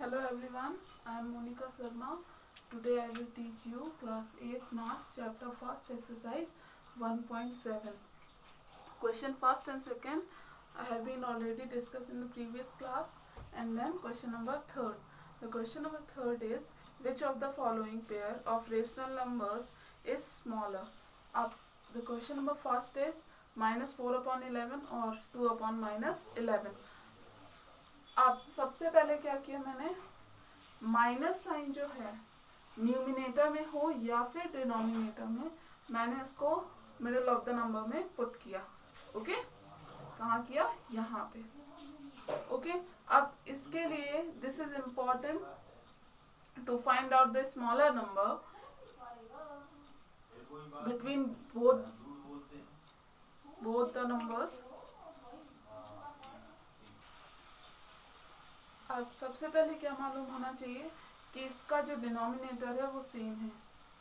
Hello everyone, I am Monica Sharma. Today I will teach you class 8 maths chapter 1st exercise 1.7. Question first and second I have been already discussed in the previous class, and then question number third. The question number third is, which of the following pair of rational numbers is smaller? Up the question number first is -4/11 और 2/-11. अब सबसे पहले क्या किया मैंने, minus sign जो है numerator में हो या फिर डिनोमिनेटर में, मैंने उसको मिडिल ऑफ द नंबर में पुट किया. ओके, कहाँ किया? यहाँ पे. ओके, अब इसके लिए this is important to find out the smaller number between both the numbers. अब सबसे पहले क्या मालूम होना चाहिए कि इसका जो डिनोमिनेटर है वो सेम है.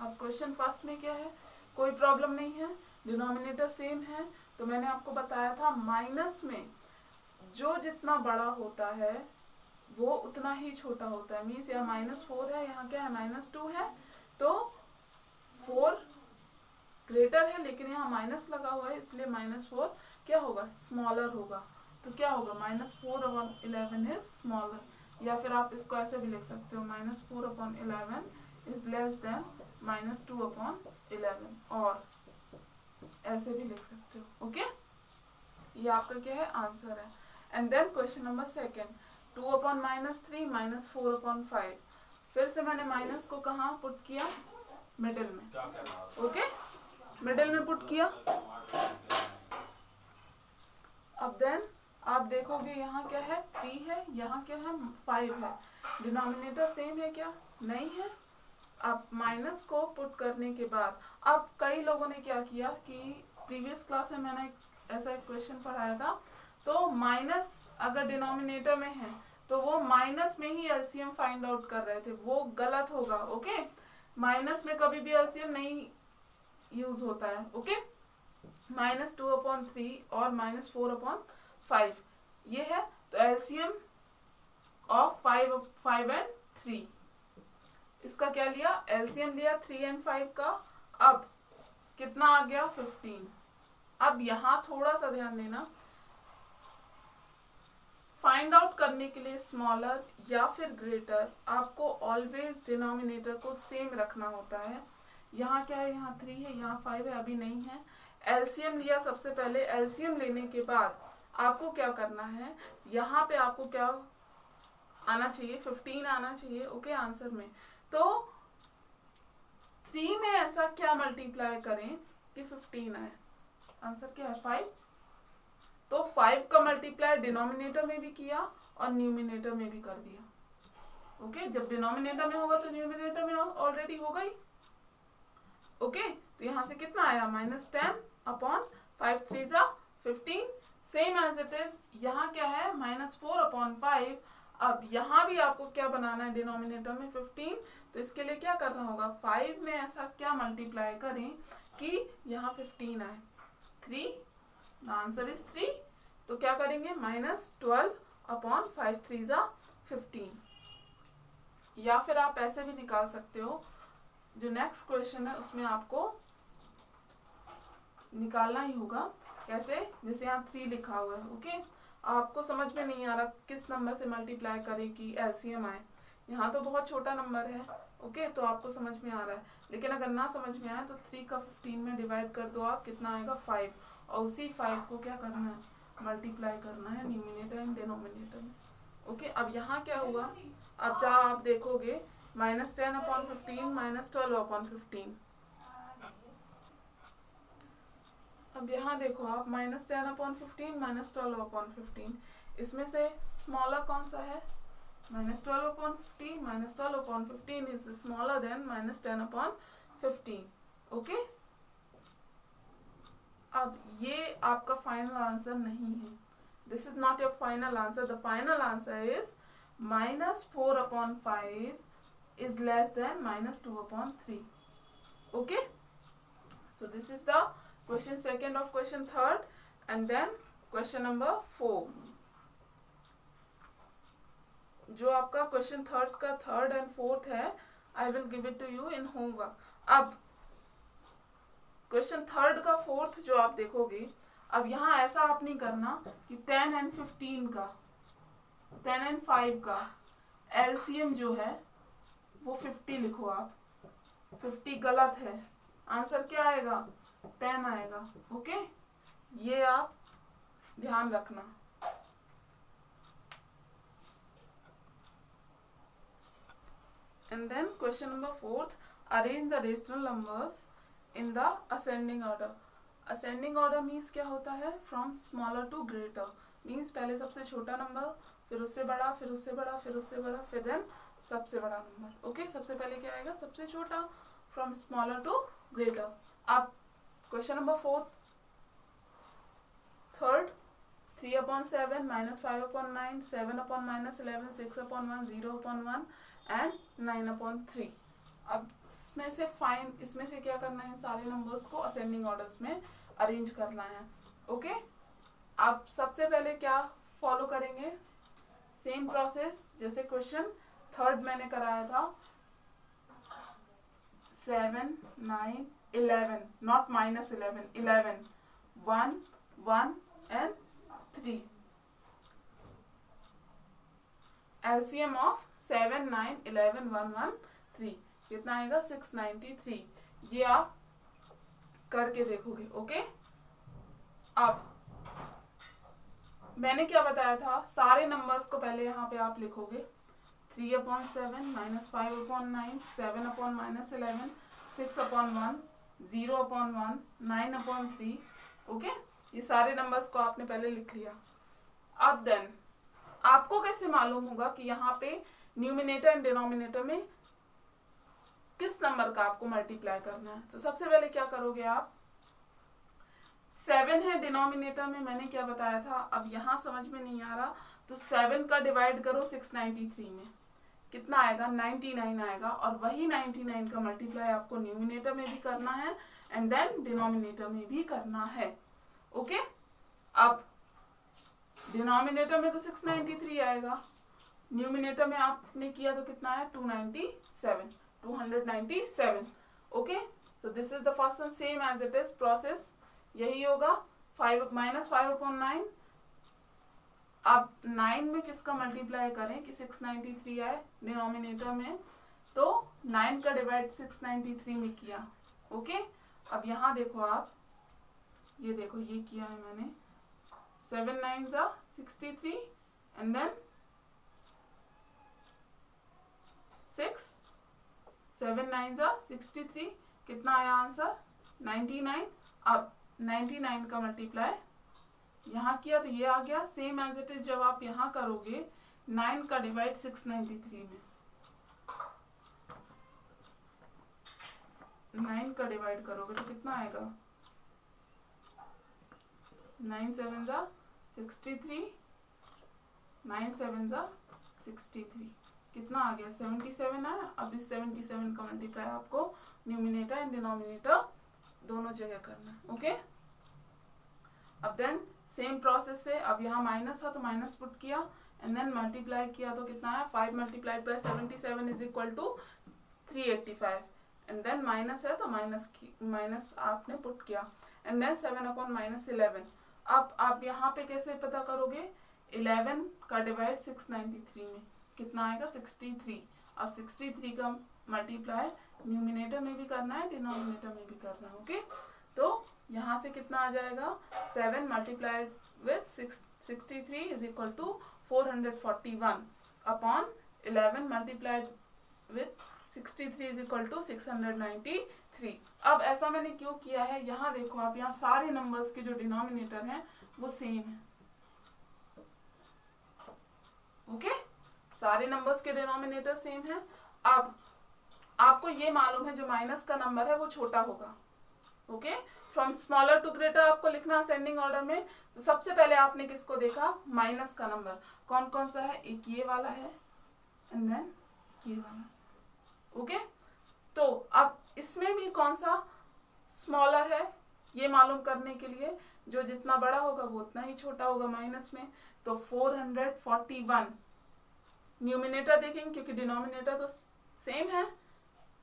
अब क्वेश्चन फर्स्ट में क्या है, कोई प्रॉब्लम नहीं है, डिनोमिनेटर सेम है. तो मैंने आपको बताया था माइनस में जो जितना बड़ा होता है वो उतना ही छोटा होता है. मीन्स यहाँ -4 है, यहाँ क्या है -2 है, तो 4 ग्रेटर है, लेकिन यहाँ माइनस लगा हुआ है, इसलिए -4 क्या होगा? स्मॉलर होगा. तो क्या होगा? -4/11 इज स्मॉलर. या फिर आप इसको ऐसे भी लिख सकते हो, -4/11 इज लेस देन -2/11, और ऐसे भी लिख सकते हो. ओके, ये आपका क्या है? आंसर है. And then question number second, 2/-3 -4/5. फिर से मैंने माइनस को कहाँ पुट किया? मिडिल में. ओके, मिडिल में पुट किया. अब देन आप देखोगे यहाँ क्या है? 3 है, यहाँ क्या है? 5 है. डिनोमिनेटर सेम है क्या? नहीं है. अब माइनस को पुट करने के बाद, अब कई लोगों ने क्या किया कि प्रीवियस क्लास में मैंने ऐसा एक क्वेश्चन पढ़ाया था, तो माइनस अगर डिनोमिनेटर में है तो वो माइनस में ही एलसीएम फाइंड आउट कर रहे थे. वो गलत होगा. ओके, माइनस में कभी भी एलसीएम नहीं यूज होता है. ओके, -2/3 और -4/5 ये है. तो एलसीएम ऑफ 5 एंड 3, इसका क्या लिया? एलसीएम लिया 3 एंड 5 का. अब कितना आ गया? 15. अब यहाँ थोड़ा सा ध्यान देना, फाइंड आउट करने के लिए स्मॉलर या फिर ग्रेटर आपको ऑलवेज डिनोमिनेटर को सेम रखना होता है. यहाँ क्या है? यहाँ 3 है, यहाँ 5 है, अभी नहीं है. एलसीएम लिया सबसे पहले. एलसीएम लेने के बाद आपको क्या करना है, यहाँ पे आपको क्या आना चाहिए? 15 आना चाहिए. ओके, आंसर में. तो 3 में ऐसा क्या मल्टीप्लाई करें कि 15 आए? आंसर क्या है? 5. तो 5 का मल्टीप्लाई डिनोमिनेटर में भी किया और न्यूमिनेटर में भी कर दिया. ओके, जब डिनोमिनेटर में होगा तो न्यूमिनेटर में ऑलरेडी होगा ही. ओके, तो यहाँ से कितना आया? -10/5 3 15, सेम एज इट इज. यहाँ क्या है? -4/5. अब यहाँ भी आपको क्या बनाना है? डिनोमिनेटर में 15. तो इसके लिए क्या करना होगा? 5 में ऐसा क्या मल्टीप्लाई करें कि यहाँ 15 आए? 3. The answer is 3. तो क्या करेंगे? -12/5 3 15. या फिर आप ऐसे भी निकाल सकते हो. जो नेक्स्ट क्वेश्चन है उसमें आपको निकालना ही होगा. कैसे? जैसे यहाँ 3 लिखा हुआ है. ओके, आपको समझ में नहीं आ रहा किस नंबर से मल्टीप्लाई करें कि एलसीएम आए. यहाँ तो बहुत छोटा नंबर है. ओके, तो आपको समझ में आ रहा है. लेकिन अगर ना समझ में आए तो 3 का 15 में डिवाइड कर दो आप. कितना आएगा? 5. और उसी 5 को क्या करना है? मल्टीप्लाई करना है न्यूमिनेटर एंड डिनोमिनेटर में. ओके, अब यहाँ क्या हुआ? अब जहाँ आप देखोगे -10/15 -12/15. अब यहाँ देखो आप, -10/15 -12/15. इसमें से स्मॉलर कौन सा है? -12/15. -12/15 इज स्मॉलर देन -10/15. ओके, अब ये आपका फाइनल आंसर नहीं है. This is not your final answer. The final answer is -4/5 is less than -2/3. Okay, so this is the question second of question third. And then question number 4, जो आपका question third का third and fourth है, I will give it to you in homework. अब question third का fourth जो आप देखोगे, अब यहाँ ऐसा आप नहीं करना कि 10 एंड 15 का, 10 एंड 5 का एलसीएम जो है वो 50 लिखो आप। 50 गलत है, आंसर क्या आएगा? 10 आएगा। ओके, ये आप ध्यान रखना। And then question number 4, arrange the rational numbers in the ascending order. Ascending order means क्या होता है? From smaller to greater means पहले सबसे छोटा नंबर, फिर उससे बड़ा, फिर उससे बड़ा, फिर उससे बड़ा, फिर देन सबसे बड़ा नंबर। ओके, सबसे पहले क्या आएगा? सबसे छोटा, from smaller to greater। अब क्वेश्चन नंबर 4 थर्ड, 3/7 -5/9 7/-11 6/1 0/1 एंड 9/3। अब इसमें से फाइंड, इसमें से क्या करना है? सारे नंबर्स को असेंडिंग ऑर्डर्स में अरेंज करना है। ओके, अब सबसे पहले क्या फॉलो करेंगे? सेम प्रोसेस जैसे क्वेश्चन थर्ड मैंने कराया था, 7 9 11, नॉट -11, 11 1 1 एंड 3। एलसीएम ऑफ 7 9 11 1 1 3 कितना आएगा? 693। ये आप करके देखोगे। ओके, अब मैंने क्या बताया था? सारे नंबर्स को पहले यहाँ पे आप लिखोगे। 3/7 -5/9 7/-11 6/1 0/1 9/3। ओके, ये सारे नंबर्स को आपने पहले लिख लिया। अब देन आपको कैसे मालूम होगा कि यहाँ पे न्यूमिनेटर एंड डिनोमिनेटर में किस नंबर का आपको मल्टीप्लाई करना है? तो सबसे पहले क्या करोगे आप? 7 है डिनोमिनेटर में, मैंने क्या बताया था? अब यहाँ समझ में नहीं आ रहा तो 7 का डिवाइड करो 693 में, कितना आएगा? 99 आएगा। और वही 99 का मल्टीप्लाई आपको न्यूमिनेटर में भी करना है एंड देन डिनोमिनेटर में भी करना है। ओके, अब डिनोमिनेटर में तो 693 आएगा, न्यूमिनेटर में आपने किया तो कितना है? 297। Okay, so this is the first one, same as it is process यही होगा। 5/9। अब 9 में किसका मल्टीप्लाई करें कि 693 आए डिनोमिनेटर में? तो 9 का डिवाइड 693 में किया। ओके, अब यहाँ देखो आप, ये देखो ये किया है मैंने। 7 9 63 एंड देन 6 7 9 63, कितना आया आंसर? 99। अब 99 का मल्टीप्लाई यहाँ किया तो ये आ गया। सेम एज इट इज जब आप यहाँ करोगे 9 का डिवाइड 693 में, 9 का डिवाइड करोगे तो कितना आएगा? 9 7 63 9 7 63, कितना आ गया? 77 आया। अब इस 77 का मल्टीप्लाई आपको न्यूमिनेटर एंड डिनोमिनेटर दोनों जगह करना है। ओके, अब देन सेम प्रोसेस से, अब यहाँ माइनस था तो माइनस पुट किया एंड देन मल्टीप्लाई किया तो कितना आया? 5 multiplied by 77 is equal to 385 and then minus है तो माइनस आपने पुट किया एंड देन 7/-11। अब आप यहाँ पे कैसे पता करोगे? 11 का डिवाइड 693 में, कितना आएगा? 63। अब 63 का मल्टीप्लाई न्यूमिनेटर में भी करना है, डिनोमिनेटर में भी करना है। ओके, तो यहाँ से कितना आ जाएगा? 7 multiplied with 63 is equal to 441 upon 11 multiplied with 63 is equal to 693। अब ऐसा मैंने क्यों किया है? यहाँ देखो आप, यहाँ सारे नंबर्स के जो डिनोमिनेटर हैं वो सेम है। ओके, सारे नंबर्स के डिनोमिनेटर सेम है। अब आपको ये मालूम है जो माइनस का नंबर है वो छोटा होगा। Okay, from smaller to greater आपको लिखना असेंडिंग ऑर्डर में। तो सबसे पहले आपने किसको देखा? माइनस का नंबर। कौन कौन सा है? एक ये वाला है एंड देन ये वाला। ओके, तो अब इसमें भी कौन सा स्मॉलर है ये मालूम करने के लिए जो जितना बड़ा होगा वो उतना ही छोटा होगा माइनस में। तो 441 न्यूमिनेटर देखेंगे क्योंकि डिनोमिनेटर तो सेम है।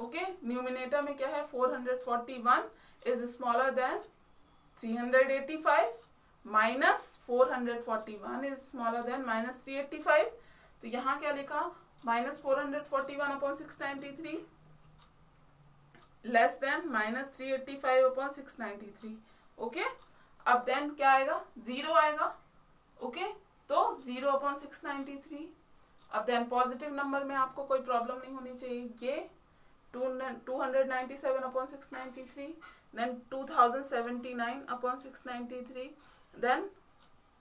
ओके, न्यूमिनेटर में क्या है, 441 is smaller than 385 minus 441 is smaller than minus 385। तो यहाँ क्या लिखा, minus 441 upon 693 less than minus 385 upon 693। Okay, अब देन क्या आएगा, 0 आएगा। ओके, तो 0 अपॉन 693। अब देन पॉजिटिव नंबर में आपको कोई प्रॉब्लम नहीं होनी चाहिए। ये 297 upon 693, then 2079 upon 693, then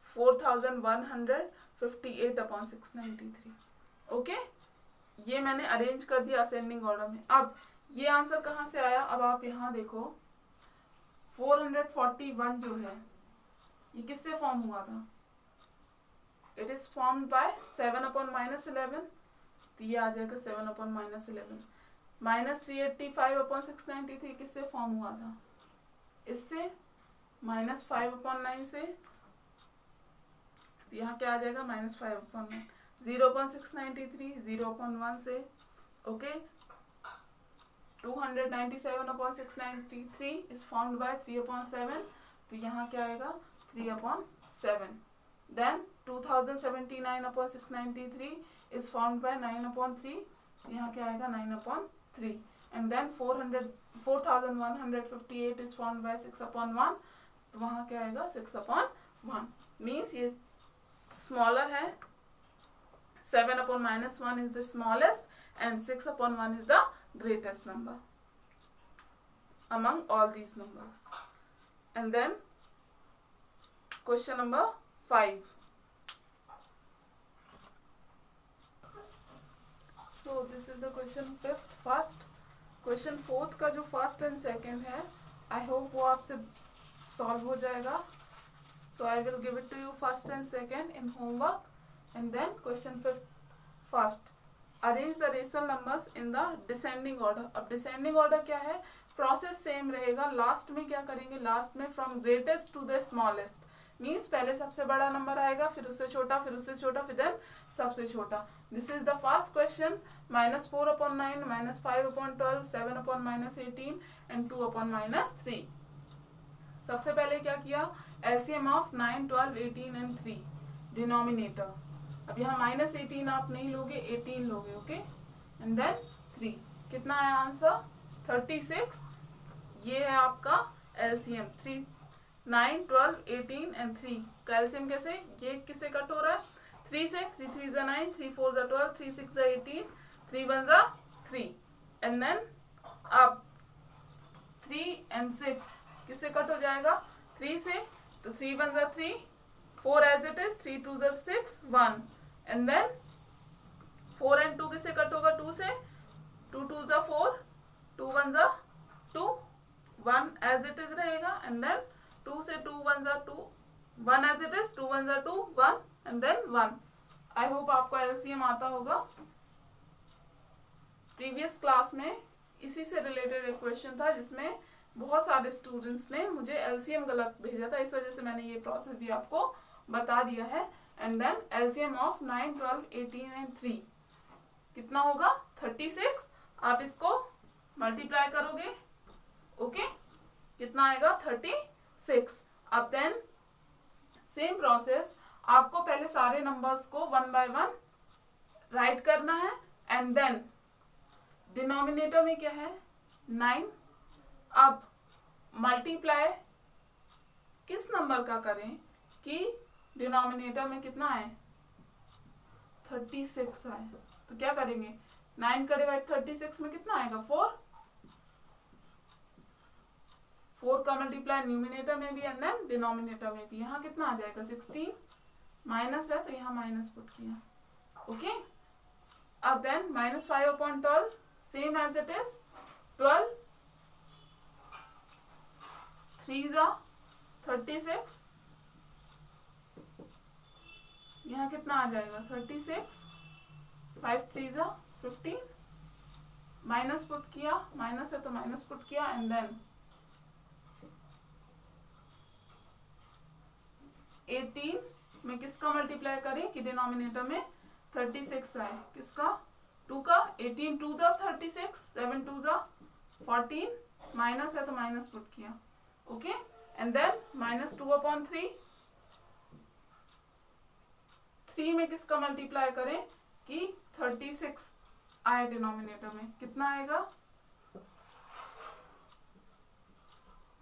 4158 upon 693। Okay, ये मैंने अरेंज कर दिया असेंडिंग ऑर्डर में। अब ये आंसर कहाँ से आया, अब आप यहाँ देखो 441 जो है ये किससे फॉर्म हुआ था, it is formed bye 7 upon minus 11, तो ये आ जाएगा 7 अपॉन माइनस 11। माइनस 385 अपॉन 693 किससे फॉर्म हुआ था, इससे, माइनस 5 अपॉन 9 से, तो यहाँ क्या आ जाएगा, माइनस 5 अपॉन 9। 0 अपॉन 693, 0 अपॉन 1 से। Okay, 297 upon 693 is formed by 3 upon 7, तो यहाँ क्या आएगा, 3 upon 7। Then 2079 upon 693 is formed by 9 upon 3, यहाँ क्या आएगा, 9 upon 3। And then 4158 is formed by 6 upon 1, तो वहाँ क्या आएगा, 6 अपॉन 1। मीन्स ये स्मॉलर है, 7 upon minus 1 is the smallest and 6 upon 1 is the greatest number among all these numbers. And then question number 5. So this is the question 5th first. Question 4th का जो first and second है, I hope वो आपसे solve हो जाएगा. So I will give it to you first and second in homework. And then question 5th first, arrange the rational numbers in the descending order. अब descending order क्या है, process same रहेगा। Last में क्या करेंगे, last में from greatest to the smallest, means पहले सबसे बड़ा नंबर आएगा, फिर उससे छोटा, फिर उससे छोटा, फिर देन सबसे छोटा। This is the first question, minus 4 upon 9, minus 5 upon 12, 7 upon minus 18 and 2 upon minus 3। सबसे पहले क्या किया, एलसीएम ऑफ 9, 12, 18 एंड 3 डिनोमिनेटर। अब यहाँ माइनस 18 आप नहीं लोगे, 18 लोगे। ओके, एंड देन 3, कितना है आंसर, 36। ये है आपका एलसीएम, 3, 9, 12, 18 एंड 3 का एलसीएम कैसे, ये किससे कट हो रहा है, 3 से। 3 3 जा 9, 3 4 जा 12, 3 6 जा 18, 3 1 जा 3। एंड देन अब 3 एंड 6 किससे कट हो जाएगा, 3 से, तो 3 1 जा 3, 4 एज इट इज, 3 2 जा 6, 1। एंड देन 4 एंड 2 किससे कट होगा, 2 से, 2 2 जा 4, 2 1 जा 2, 1 एज इट इज रहेगा। एंड देन 2 से 2 1 जा 2, 1 एज इट इज, 2 1 जा 2, 1 एंड देन 1। आई होप आपको एलसीएम आता होगा। प्रीवियस क्लास में इसी से रिलेटेड एक क्वेश्चन था जिसमें बहुत सारे स्टूडेंट्स ने मुझे एलसीएम गलत भेजा था, इस वजह से मैंने ये प्रोसेस भी आपको बता दिया है। And then LCM of 9, 12, 18 and 3 कितना होगा, 36। आप इसको मल्टीप्लाई करोगे, ओके, कितना आएगा, 36। अब देन सेम प्रोसेस, आपको पहले सारे नंबर्स को 1 by 1 राइट करना है। एंड देन डिनोमिनेटर में क्या है, 9। अब मल्टीप्लाई किस नंबर का करें कि डिनोमिनेटर में कितना आए, 36 आए, तो क्या करेंगे, 9 का डिवाइड 36 में कितना आएगा, 4। 4 का मल्टीप्लाई न्यूमिनेटर में भी एंड देन डिनोमिनेटर में भी। यहाँ कितना आ जाएगा, 16। माइनस है तो यहाँ माइनस पुट किया। ओके, अब then minus 5 upon 12 same as it is, 12, 3 जा 36, यहाँ कितना आ जाएगा, 36, 5 3 जा 15, माइनस पुट किया, माइनस है तो माइनस पुट किया। एंड देन 18 में किसका मल्टीप्लाई करें कि डिनोमिनेटर में 36 आए, किसका? 2 का। 18 2 जा 36, 7 2 जा 14, माइनस है तो माइनस पुट किया, ओके। एंड देन -2/3, 3 में किसका मल्टीप्लाई करें कि 36 आए डिनोमिनेटर में, कितना आएगा?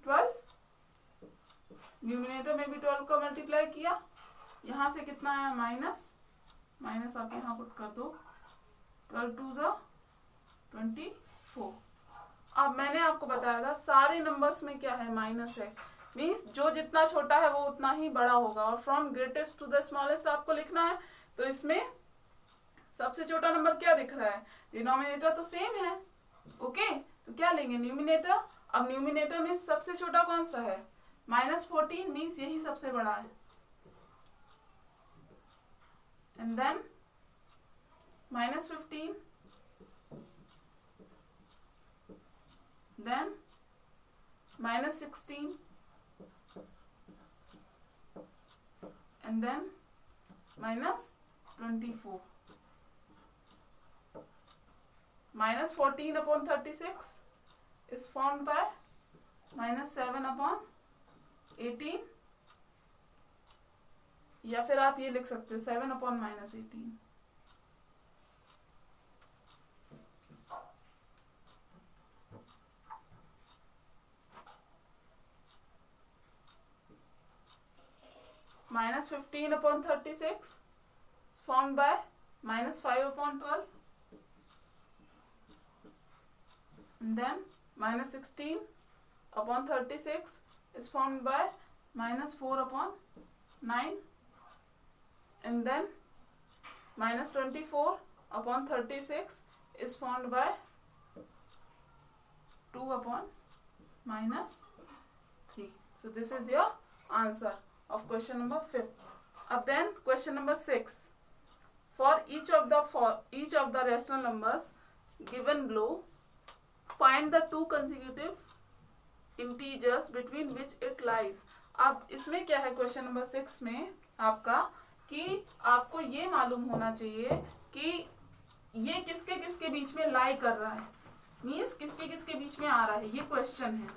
12। न्यूमिनेटर में भी 12 का मल्टीप्लाई किया, यहां से कितना आया? माइनस आप यहाँ पुट कर दो, 12 2 जा 24। अब मैंने आपको बताया था सारे नंबर्स में क्या है? माइनस है, मीन्स जो जितना छोटा है वो उतना ही बड़ा होगा। और from greatest to the smallest आपको लिखना है, तो इसमें सबसे छोटा नंबर क्या दिख रहा है? डिनोमिनेटर तो सेम है, ओके। तो क्या लेंगे? न्यूमिनेटर। अब न्यूमिनेटर में सबसे छोटा कौन सा है? -14, मीन्स यही सबसे बड़ा है। And then -15, then -16, and then -24. -14/36 is formed by -7/18, या फिर आप ये लिख सकते हो 7/-18। -15/36 formed by -5/12, and then -16/36 is formed by -4/9, and then -24/36 is formed by 2/-3. So this is your answer of question number 5. Up then question number 6. For each of the rational numbers given below, find the 2 consecutive integers between which it lies. अब इसमें क्या है question number 6 में आपका, कि आपको ये मालूम होना चाहिए कि ये किसके किसके बीच में लाई कर रहा है, मीन्स किसके किसके बीच में आ रहा है, ये क्वेश्चन है।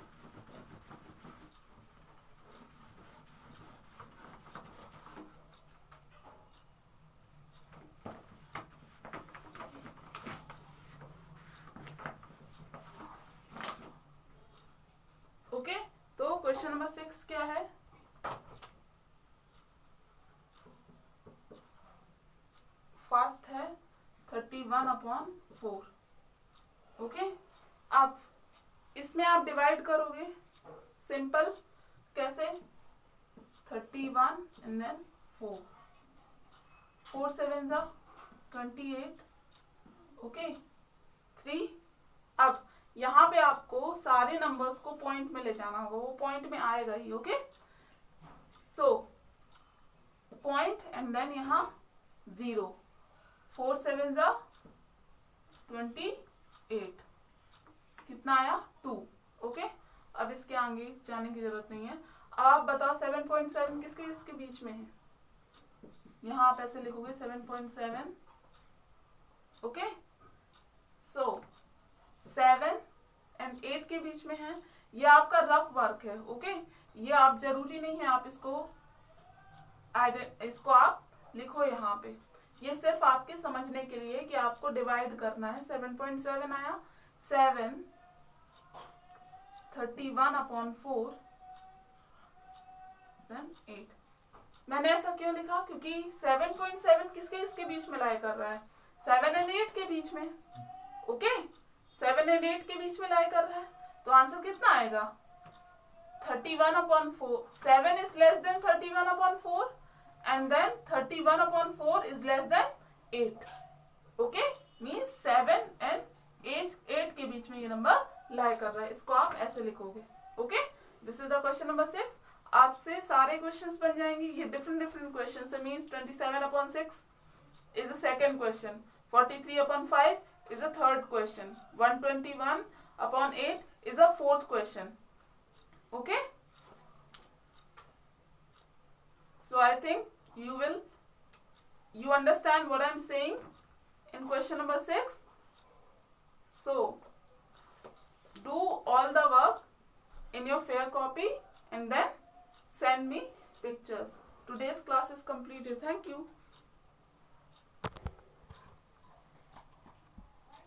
ओके, तो क्वेश्चन नंबर 6 क्या है? फर्स्ट है 31/4, ओके। अब इसमें आप डिवाइड करोगे, सिंपल, कैसे? 31 एंड देन 4, 4 7 जा 28, ओके। 3। अब यहाँ पे आपको सारे नंबर्स को पॉइंट में ले जाना होगा, वो पॉइंट में आएगा ही, okay. So point and then यहाँ 0, 4 7 जा 28, कितना आया? 2, ओके। अब इसके आगे जाने की जरूरत नहीं है। अब आप बताओ 7.7 किसके किसके बीच में है? यहाँ आप ऐसे लिखोगे 7.7, ओके। सो 7 एंड 8 के बीच में है। ये आपका रफ वर्क है, ओके। ये आप जरूरी नहीं है आप इसको आप लिखो यहाँ पे, ये सिर्फ आपके समझने के लिए कि आपको डिवाइड करना है। 7.7 आया, 7 31/4 देन 8। मैंने ऐसा क्यों लिखा? क्योंकि 7.7 किसके इसके बीच में लाई कर रहा है? 7 एंड 8 के बीच में, ओके। 7 एंड 8 के बीच में लाई कर रहा है, तो आंसर कितना आएगा? 31/4। 7 is less than 31/4 and then 31/4 is less than 8, okay, means 7 and 8 के बीच में ये नंबर लाई कर रहा है। इसको आप ऐसे लिखोगे, okay. This is the question number 6। आपसे सारे क्वेश्चंस बन जाएंगे, ये डिफरेंट क्वेश्चंस है, means 27/6 is the second question, 43/5 is the third question, 121/8 is the fourth question, okay. So I think you will You understand what I'm saying in question number 6? So, do all the work in your fair copy and then send me pictures. Today's class is completed. Thank you.